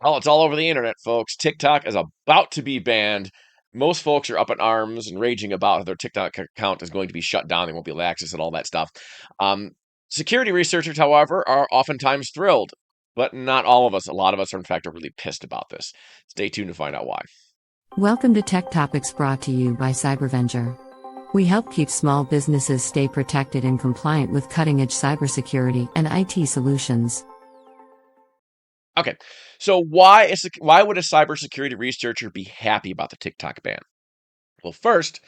Oh, it's all over the internet, folks. TikTok is about to be banned. Most folks are up in arms and raging about how their TikTok account is going to be shut down. They won't be able to access it, all that stuff. Um, Security researchers, however, are oftentimes thrilled, but not all of us. A lot of us are, in fact, are really pissed about this. Stay tuned to find out why. Welcome to Tech Topics brought to you by Cybervenger. We help keep small businesses stay protected and compliant with cutting-edge cybersecurity and IT solutions. Okay, so why would a cybersecurity researcher be happy about the TikTok ban? Well, first,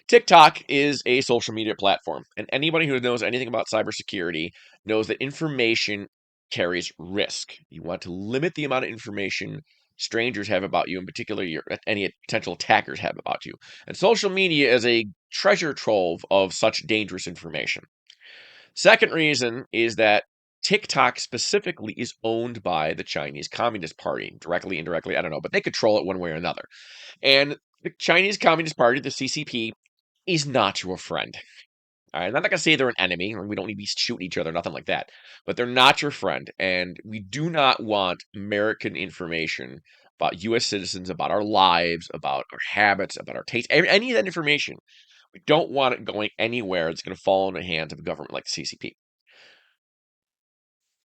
TikTok is a social media platform, and anybody who knows anything about cybersecurity knows that information carries risk. You want to limit the amount of information strangers have about you, in particular, any potential attackers have about you. And social media is a treasure trove of such dangerous information. Second reason is that TikTok specifically is owned by the Chinese Communist Party, directly, indirectly, I don't know, but they control it one way or another. And the Chinese Communist Party, the CCP, is not your friend. All right, I'm not going to say they're an enemy, or we don't need to be shooting each other, nothing like that. But they're not your friend, and we do not want American information about U.S. citizens, about our lives, about our habits, about our tastes, any of that information. We don't want it going anywhere that's going to fall in the hands of a government like the CCP.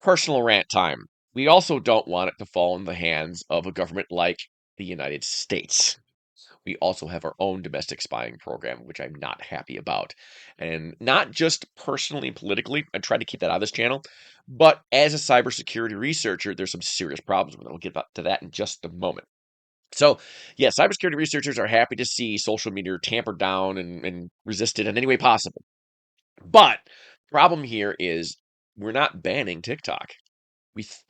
Personal rant time. We also don't want it to fall in the hands of a government like the United States. We also have our own domestic spying program, which I'm not happy about. And not just personally and politically, I try to keep that out of this channel, but as a cybersecurity researcher, there's some serious problems with it. We'll get to that in just a moment. So, yeah, cybersecurity researchers are happy to see social media tampered down and resisted in any way possible. But problem here is we're not banning TikTok.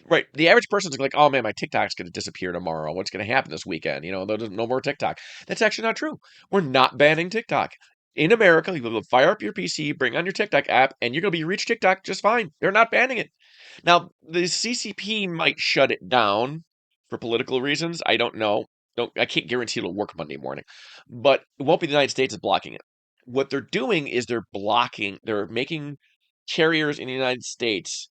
Right, the average person's like, oh man, my TikTok's going to disappear tomorrow. What's going to happen this weekend? There's no more TikTok. That's actually not true. We're not banning TikTok. In America, you will fire up your PC, bring on your TikTok app, and you're going to be reach TikTok just fine. They're not banning it. Now, the CCP might shut it down for political reasons. I don't know. I can't guarantee it'll work Monday morning, but it won't be the United States that's blocking it. What they're doing is they're making carriers in the United States,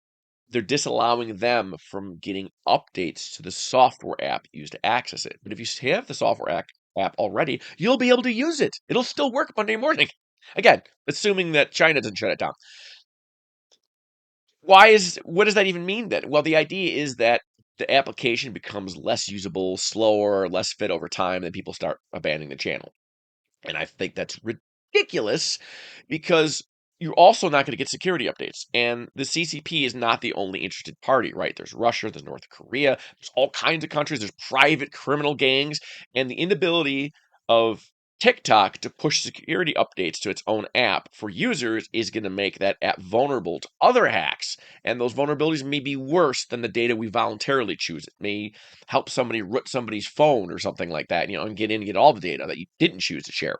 they're disallowing them from getting updates to the software app used to access it. But if you have the app already, you'll be able to use it. It'll still work Monday morning. Again, assuming that China doesn't shut it down. What does that even mean then? Well, the idea is that the application becomes less usable, slower, less fit over time, and people start abandoning the channel. And I think that's ridiculous because you're also not going to get security updates. And the CCP is not the only interested party, right? There's Russia, there's North Korea, there's all kinds of countries, there's private criminal gangs, and the inability of TikTok to push security updates to its own app for users is going to make that app vulnerable to other hacks. And those vulnerabilities may be worse than the data we voluntarily choose. It may help somebody root somebody's phone or something like that, and get in and get all the data that you didn't choose to share.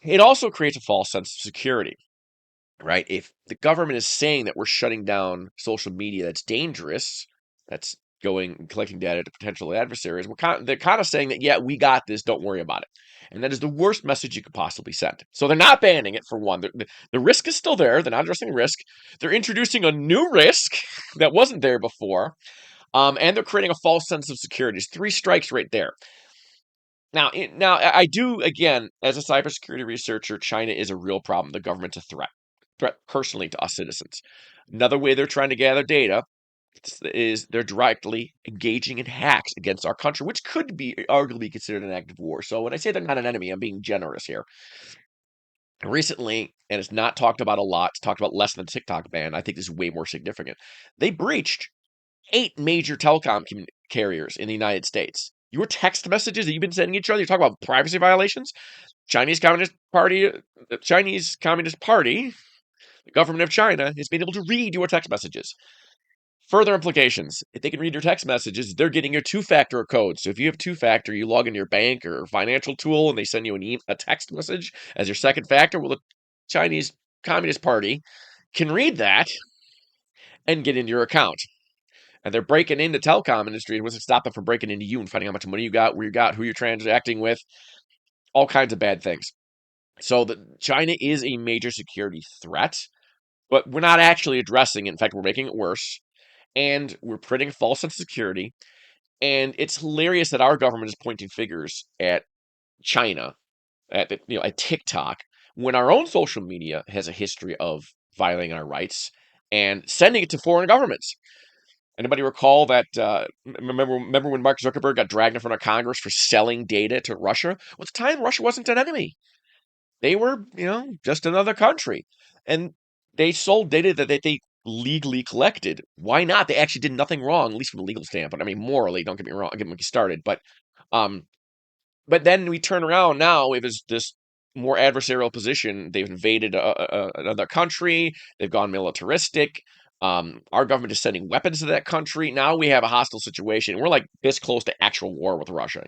It also creates a false sense of security, right? If the government is saying that we're shutting down social media that's dangerous, that's going and collecting data to potential adversaries, they're kind of saying that, yeah, we got this, don't worry about it. And that is the worst message you could possibly send. So they're not banning it, for one. The risk is still there. They're not addressing risk. They're introducing a new risk that wasn't there before. And they're creating a false sense of security. It's three strikes right there. Now, I do, again, as a cybersecurity researcher, China is a real problem. The government's a threat personally to us citizens. Another way they're trying to gather data is they're directly engaging in hacks against our country, which could be arguably considered an act of war. So when I say they're not an enemy, I'm being generous here. Recently, and it's not talked about a lot, it's talked about less than the TikTok ban. I think this is way more significant. They breached 8 major telecom carriers in the United States. Your text messages that you've been sending each other, you're talking about privacy violations. Chinese Communist Party, the Chinese Communist Party, the government of China has been able to read your text messages. Further implications: if they can read your text messages, they're getting your two-factor code. So if you have two-factor, you log into your bank or financial tool, and they send you a text message as your second factor. Well, the Chinese Communist Party can read that and get into your account. And they're breaking into telecom industry. It wasn't stop them from breaking into you and finding out how much money you got, where you got, who you're transacting with, all kinds of bad things. So China is a major security threat, but we're not actually addressing it. In fact, we're making it worse. and we're printing a false sense of security. And it's hilarious that our government is pointing fingers at China, at TikTok, when our own social media has a history of violating our rights and sending it to foreign governments. Anybody recall that? Remember when Mark Zuckerberg got dragged in front of Congress for selling data to Russia? Well, at the time, Russia wasn't an enemy. They were, just another country, and they sold data that they legally collected. Why not? They actually did nothing wrong, at least from a legal standpoint. I mean, morally, don't get me wrong, get me started, um, but then we turn around now, we have this more adversarial position. They've invaded another country. They've gone militaristic. Our government is sending weapons to that country. Now we have a hostile situation. We're like this close to actual war with Russia,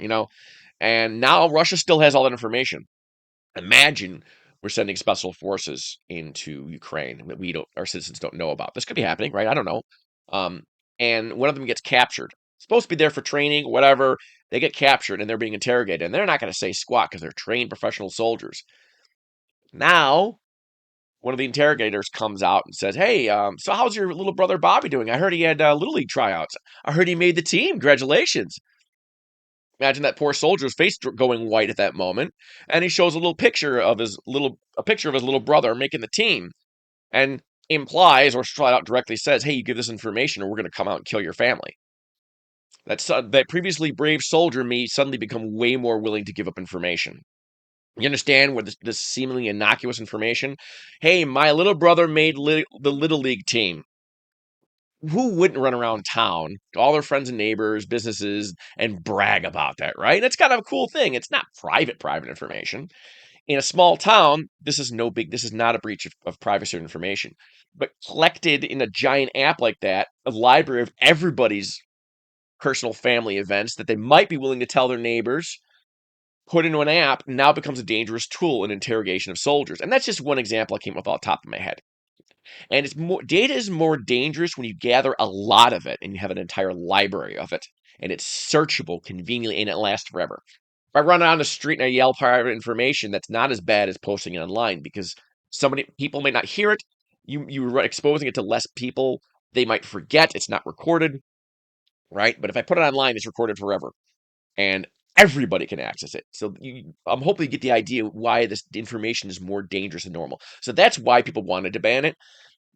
And now Russia still has all that information. Imagine we're sending special forces into Ukraine that our citizens don't know about. This could be happening, right? I don't know. Um, and one of them gets captured. Supposed to be there for training, whatever. They get captured and they're being interrogated, and they're not going to say squat because they're trained professional soldiers. Now, one of the interrogators comes out and says, "Hey, so how's your little brother Bobby doing? I heard he had little league tryouts. I heard he made the team. Congratulations." Imagine that poor soldier's face going white at that moment, and he shows a picture of his little brother making the team, and implies or flat out directly says, "Hey, you give this information, or we're going to come out and kill your family." That previously brave soldier may suddenly become way more willing to give up information. You understand where this seemingly innocuous information? Hey, my little brother made the little league team. Who wouldn't run around town, all their friends and neighbors, businesses, and brag about that, right? That's kind of a cool thing. It's not private information. In a small town, this is not a breach of privacy or information. But collected in a giant app like that, a library of everybody's personal family events that they might be willing to tell their neighbors, put into an app, now becomes a dangerous tool in interrogation of soldiers. And that's just one example I came up off the top of my head. And data is more dangerous when you gather a lot of it and you have an entire library of it, and it's searchable conveniently and it lasts forever. If I run down the street and I yell private information, that's not as bad as posting it online, because so many people may not hear it. You're exposing it to less people. They might forget it's not recorded, right? But if I put it online, it's recorded forever, and everybody can access it. So I'm hoping you get the idea why this information is more dangerous than normal. So that's why people wanted to ban it.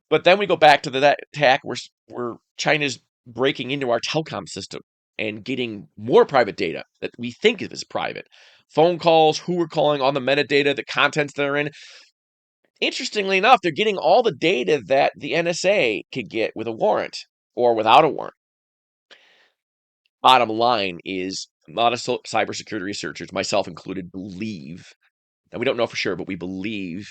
But then we go back to that attack where China's breaking into our telecom system and getting more private data that we think is private. Phone calls, who we're calling, all the metadata, the contents that are in. Interestingly enough, they're getting all the data that the NSA could get with a warrant or without a warrant. Bottom line is, a lot of cybersecurity researchers, myself included, believe, and we don't know for sure, but we believe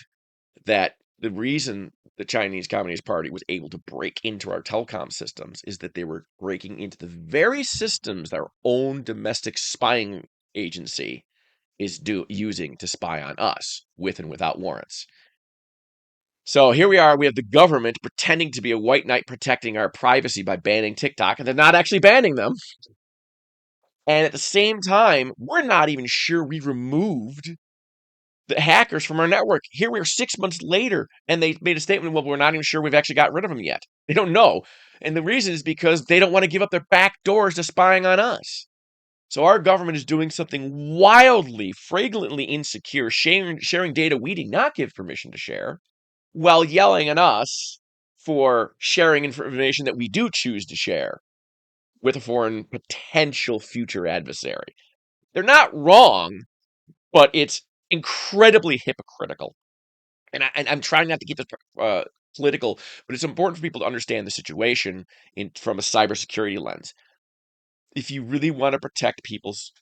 that the reason the Chinese Communist Party was able to break into our telecom systems is that they were breaking into the very systems that our own domestic spying agency is using to spy on us, with and without warrants. So here we are, we have the government pretending to be a white knight protecting our privacy by banning TikTok, and they're not actually banning them. And at the same time, we're not even sure we removed the hackers from our network. Here we are 6 months later, and they made a statement, well, we're not even sure we've actually got rid of them yet. They don't know. And the reason is because they don't want to give up their back doors to spying on us. So our government is doing something wildly, flagrantly insecure, sharing data we did not give permission to share, while yelling at us for sharing information that we do choose to share with a foreign potential future adversary. They're not wrong, but it's incredibly hypocritical. And I'm trying not to keep this political, but it's important for people to understand the situation from a cybersecurity lens. If you really want to protect people's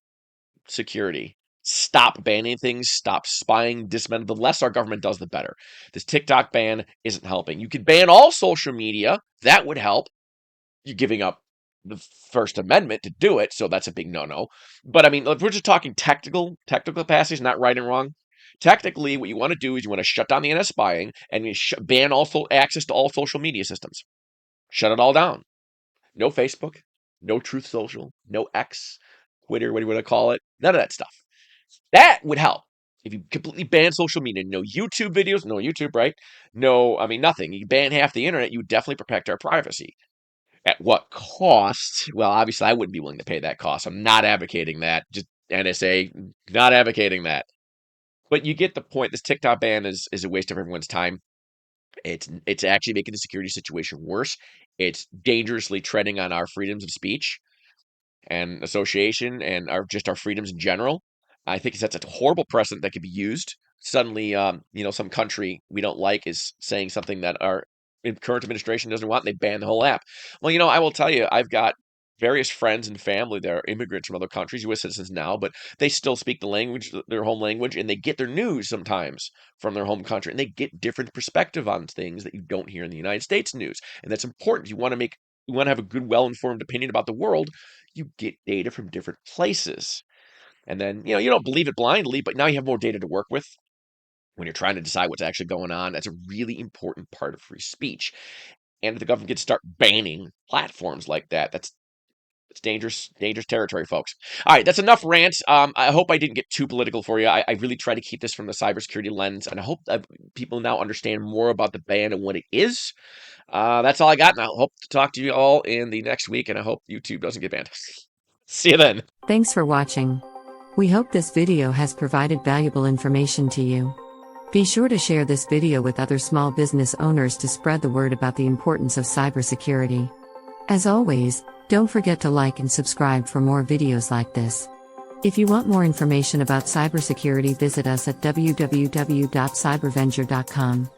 security, stop banning things, stop spying, dismantle. The less our government does, the better. This TikTok ban isn't helping. You could ban all social media. That would help. You're giving up the First Amendment to do it, so that's a big no-no. But I mean, if we're just talking technical capacities, not right and wrong. Technically, what you want to do is you want to shut down the internet spying and you ban all access to all social media systems. Shut it all down. No Facebook, no Truth Social, no X, Twitter, what do you want to call it? None of that stuff. That would help. If you completely ban social media, no YouTube videos, no YouTube, right? No, I mean, nothing. You ban half the internet, you would definitely protect our privacy. At what cost? Well, obviously, I wouldn't be willing to pay that cost. I'm not advocating that. Just NSA, not advocating that. But you get the point. This TikTok ban is a waste of everyone's time. It's actually making the security situation worse. It's dangerously treading on our freedoms of speech and association and our freedoms in general. I think that's a horrible precedent that could be used. Suddenly, some country we don't like is saying something that our current administration doesn't want, and they ban the whole app. Well, I will tell you, I've got various friends and family that are immigrants from other countries, U.S. citizens now, but they still speak the language, their home language, and they get their news sometimes from their home country, and they get different perspective on things that you don't hear in the United States news, and that's important. You want to have a good, well-informed opinion about the world. You get data from different places. And then, you don't believe it blindly, but now you have more data to work with when you're trying to decide what's actually going on. That's a really important part of free speech. And if the government could start banning platforms like that, it's dangerous, dangerous territory, folks. All right, that's enough rant. I hope I didn't get too political for you. I really try to keep this from the cybersecurity lens, and I hope that people now understand more about the ban and what it is. That's all I got, and I hope to talk to you all in the next week, and I hope YouTube doesn't get banned. See you then. Thanks for watching. We hope this video has provided valuable information to you. Be sure to share this video with other small business owners to spread the word about the importance of cybersecurity. As always, don't forget to like and subscribe for more videos like this. If you want more information about cybersecurity, visit us at www.cybervenger.com.